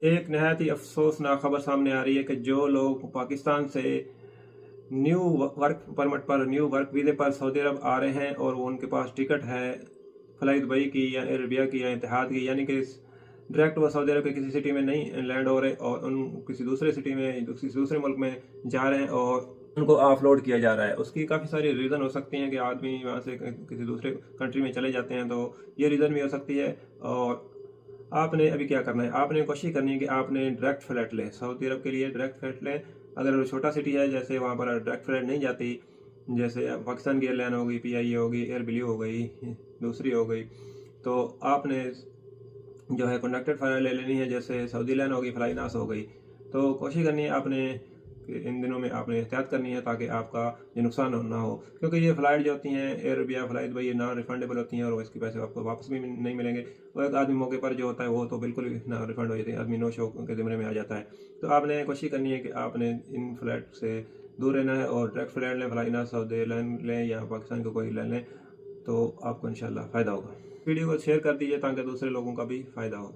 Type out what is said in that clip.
ایک نہایت ہی افسوسناک خبر سامنے آ رہی ہے کہ جو لوگ پاکستان سے نیو ورک پرمٹ پر، نیو ورک ویزے پر سعودی عرب آ رہے ہیں اور وہ ان کے پاس ٹکٹ ہے فلائی دبئی کی یا ایئر اربیہ کی یا اتحاد کی، یعنی کہ ڈائریکٹ وہ سعودی عرب کے کسی سٹی میں نہیں لینڈ ہو رہے اور ان کسی دوسرے سٹی میں، کسی دوسرے ملک میں جا رہے ہیں اور ان کو آف لوڈ کیا جا رہا ہے۔ اس کی کافی ساری ریزن ہو سکتی ہیں کہ آدمی وہاں سے کسی دوسرے کنٹری میں چلے جاتے ہیں، تو یہ ریزن بھی ہو سکتی ہے۔ اور آپ نے ابھی کیا کرنا ہے، آپ نے کوشش کرنی ہے کہ آپ نے ڈائریکٹ فلائٹ لیں، سعودی عرب کے لیے ڈائریکٹ فلائٹ لیں۔ اگر وہ چھوٹا سٹی ہے جیسے وہاں پر ڈائریکٹ فلائٹ نہیں جاتی، جیسے پاکستان کی ایئر لائن ہو گئی، پی آئی اے ہو گئی، ایئر بلیو ہو گئی، دوسری ہو گئی، تو آپ نے جو ہے کنڈکٹڈ فلائٹ لے لینی ہے، جیسے سعودی لائن ہوگی، فلائی ناس ہو گئی۔ تو کوشش کرنی ہے آپ نے کہ ان دنوں میں آپ نے احتیاط کرنی ہے تاکہ آپ کا یہ نقصان نہ ہو، کیونکہ یہ فلائٹ جو ہوتی ہیں ایئر اربیہ، فلائی دبئی، یہ نان ریفنڈیبل ہوتی ہیں اور اس کے پیسے آپ کو واپس بھی نہیں ملیں گے، اور ایک آدمی موقع پر جو ہوتا ہے وہ تو بالکل نہ ریفنڈ ہو جاتی ہے، آدمی نو شو کے زمرے میں آ جاتا ہے۔ تو آپ نے کوشش کرنی ہے کہ آپ نے ان فلائٹ سے دور رہنا ہے اور ڈائریکٹ فلائٹ لیں، فلائی ناس سعودی لائن لیں یا پاکستان کو کوئی لائن لیں، تو آپ کو انشاءاللہ فائدہ ہوگا۔ ویڈیو کو شیئر کر دیجیے تاکہ دوسرے لوگوں کا بھی فائدہ ہو۔